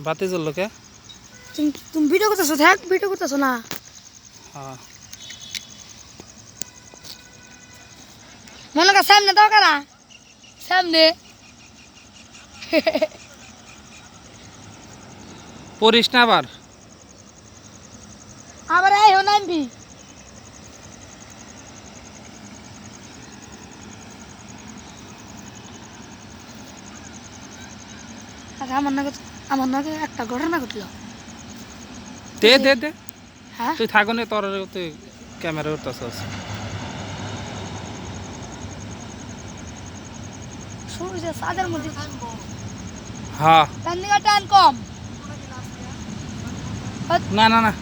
বাতি জ্বললো কে? তুমি ভিডিও করতেছো, থাক ভিডিও করতেছো না। হ্যাঁ মনে কর সামনে দাও কারা সামনে। পড়িস না আবার। আবার আইও নামবি। আরে আমার নাকি একটা ঘটনা ঘটলো। দে দে দে, হ্যাঁ তুই থাকো না, তোর তুই ক্যামেরা করতেছস। সূর্য চাঁদের মধ্যে হ্যাঁ তার নিকে টান কম। না না না